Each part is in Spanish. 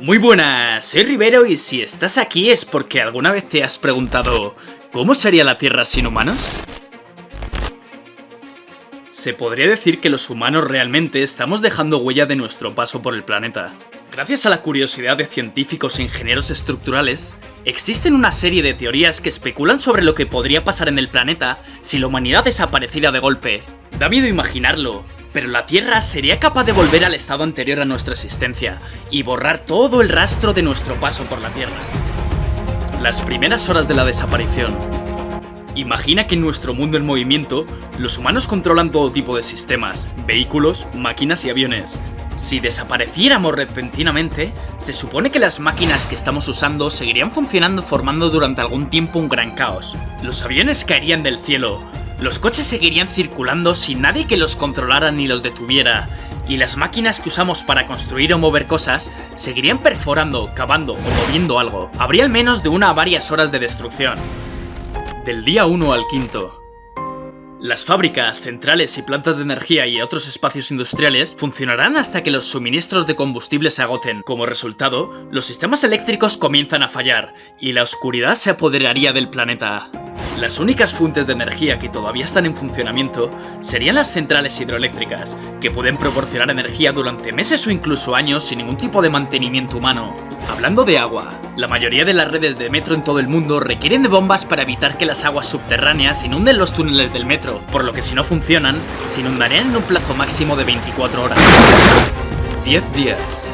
Muy buenas, soy Rivero y si estás aquí es porque alguna vez te has preguntado ¿cómo sería la Tierra sin humanos? Se podría decir que los humanos realmente estamos dejando huella de nuestro paso por el planeta. Gracias a la curiosidad de científicos e ingenieros estructurales, existen una serie de teorías que especulan sobre lo que podría pasar en el planeta si la humanidad desapareciera de golpe. Da miedo imaginarlo, pero la Tierra sería capaz de volver al estado anterior a nuestra existencia y borrar todo el rastro de nuestro paso por la Tierra. Las primeras horas de la desaparición. Imagina que en nuestro mundo en movimiento, los humanos controlan todo tipo de sistemas, vehículos, máquinas y aviones. Si desapareciéramos repentinamente, se supone que las máquinas que estamos usando seguirían funcionando formando durante algún tiempo un gran caos. Los aviones caerían del cielo, los coches seguirían circulando sin nadie que los controlara ni los detuviera, y las máquinas que usamos para construir o mover cosas seguirían perforando, cavando o moviendo algo. Habría al menos de 1 a varias horas de destrucción. Del día 1 al 5. Las fábricas, centrales y plantas de energía y otros espacios industriales funcionarán hasta que los suministros de combustible se agoten. Como resultado, los sistemas eléctricos comienzan a fallar y la oscuridad se apoderaría del planeta. Las únicas fuentes de energía que todavía están en funcionamiento serían las centrales hidroeléctricas, que pueden proporcionar energía durante meses o incluso años sin ningún tipo de mantenimiento humano. Hablando de agua, la mayoría de las redes de metro en todo el mundo requieren de bombas para evitar que las aguas subterráneas inunden los túneles del metro, por lo que si no funcionan, se inundarían en un plazo máximo de 24 horas. 10 días.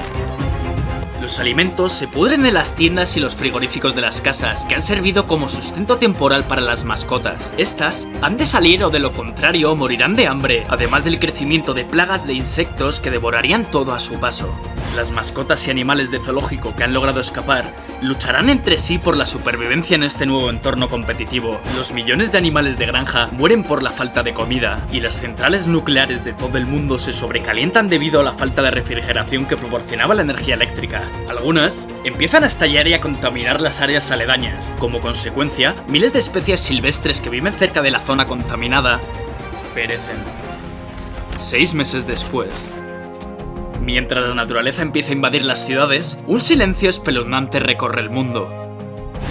Los alimentos se pudren en las tiendas y los frigoríficos de las casas, que han servido como sustento temporal para las mascotas. Estas han de salir o de lo contrario morirán de hambre, además del crecimiento de plagas de insectos que devorarían todo a su paso. Las mascotas y animales de zoológico que han logrado escapar lucharán entre sí por la supervivencia en este nuevo entorno competitivo. Los millones de animales de granja mueren por la falta de comida, y las centrales nucleares de todo el mundo se sobrecalientan debido a la falta de refrigeración que proporcionaba la energía eléctrica. Algunas empiezan a estallar y a contaminar las áreas aledañas. Como consecuencia, miles de especies silvestres que viven cerca de la zona contaminada perecen. 6 meses después. Mientras la naturaleza empieza a invadir las ciudades, un silencio espeluznante recorre el mundo.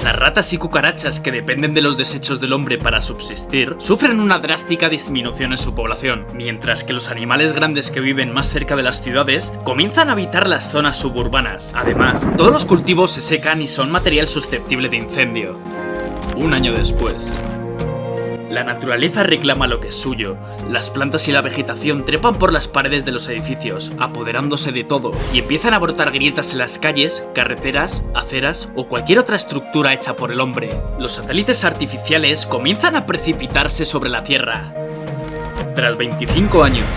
Las ratas y cucarachas que dependen de los desechos del hombre para subsistir sufren una drástica disminución en su población, mientras que los animales grandes que viven más cerca de las ciudades comienzan a habitar las zonas suburbanas. Además, todos los cultivos se secan y son material susceptible de incendio. 1 año después. La naturaleza reclama lo que es suyo. Las plantas y la vegetación trepan por las paredes de los edificios, apoderándose de todo, y empiezan a brotar grietas en las calles, carreteras, aceras o cualquier otra estructura hecha por el hombre. Los satélites artificiales comienzan a precipitarse sobre la Tierra. Tras 25 años,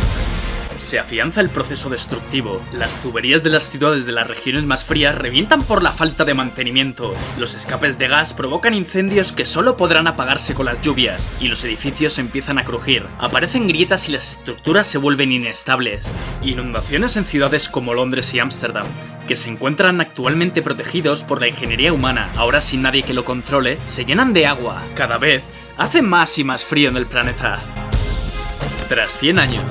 se afianza el proceso destructivo. Las tuberías de las ciudades de las regiones más frías revientan por la falta de mantenimiento. Los escapes de gas provocan incendios que solo podrán apagarse con las lluvias, y los edificios empiezan a crujir. Aparecen grietas y las estructuras se vuelven inestables. Inundaciones en ciudades como Londres y Ámsterdam, que se encuentran actualmente protegidos por la ingeniería humana, ahora sin nadie que lo controle, se llenan de agua. Cada vez hace más y más frío en el planeta. Tras 100 años.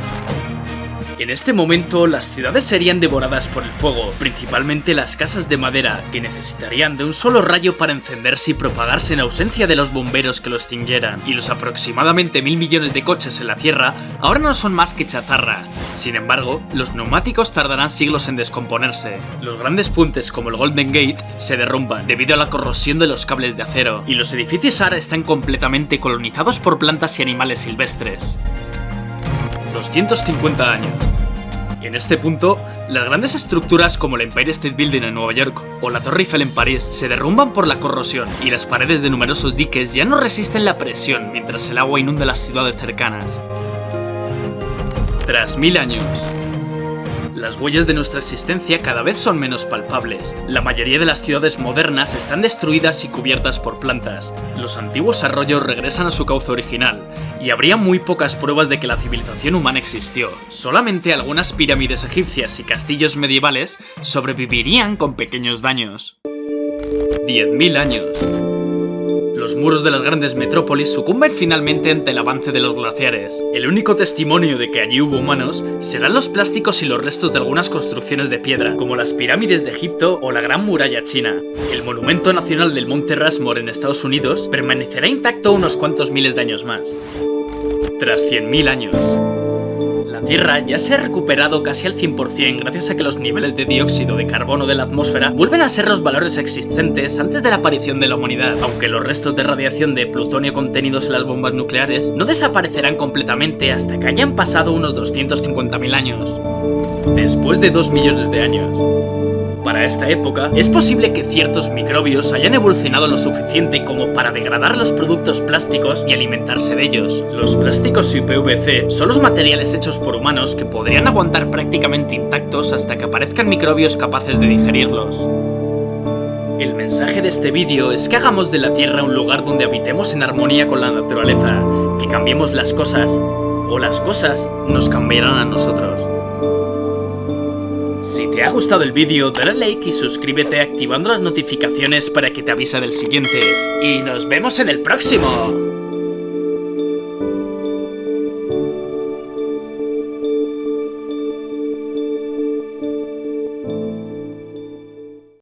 En este momento, las ciudades serían devoradas por el fuego, principalmente las casas de madera, que necesitarían de un solo rayo para encenderse y propagarse en ausencia de los bomberos que lo extinguieran, y los aproximadamente 1000 millones de coches en la Tierra ahora no son más que chatarra. Sin embargo, los neumáticos tardarán siglos en descomponerse. Los grandes puentes como el Golden Gate se derrumban debido a la corrosión de los cables de acero, y los edificios ahora están completamente colonizados por plantas y animales silvestres. 250 años. En este punto, las grandes estructuras como el Empire State Building en Nueva York o la Torre Eiffel en París se derrumban por la corrosión, y las paredes de numerosos diques ya no resisten la presión mientras el agua inunda las ciudades cercanas. Tras 1000 años. Las huellas de nuestra existencia cada vez son menos palpables. La mayoría de las ciudades modernas están destruidas y cubiertas por plantas. Los antiguos arroyos regresan a su cauce original, y habría muy pocas pruebas de que la civilización humana existió. Solamente algunas pirámides egipcias y castillos medievales sobrevivirían con pequeños daños. 10.000 años. Los muros de las grandes metrópolis sucumben finalmente ante el avance de los glaciares. El único testimonio de que allí hubo humanos serán los plásticos y los restos de algunas construcciones de piedra, como las pirámides de Egipto o la Gran Muralla China. El monumento nacional del Monte Rushmore en Estados Unidos permanecerá intacto unos cuantos miles de años más. Tras 100.000 años. La Tierra ya se ha recuperado casi al 100% gracias a que los niveles de dióxido de carbono de la atmósfera vuelven a ser los valores existentes antes de la aparición de la humanidad, aunque los restos de radiación de plutonio contenidos en las bombas nucleares no desaparecerán completamente hasta que hayan pasado unos 250.000 años. Después de 2 millones de años. Para esta época, es posible que ciertos microbios hayan evolucionado lo suficiente como para degradar los productos plásticos y alimentarse de ellos. Los plásticos y PVC son los materiales hechos por humanos que podrían aguantar prácticamente intactos hasta que aparezcan microbios capaces de digerirlos. El mensaje de este vídeo es que hagamos de la Tierra un lugar donde habitemos en armonía con la naturaleza, que cambiemos las cosas, o las cosas nos cambiarán a nosotros. Si te ha gustado el vídeo, dale like y suscríbete activando las notificaciones para que te avise del siguiente. ¡Y nos vemos en el próximo!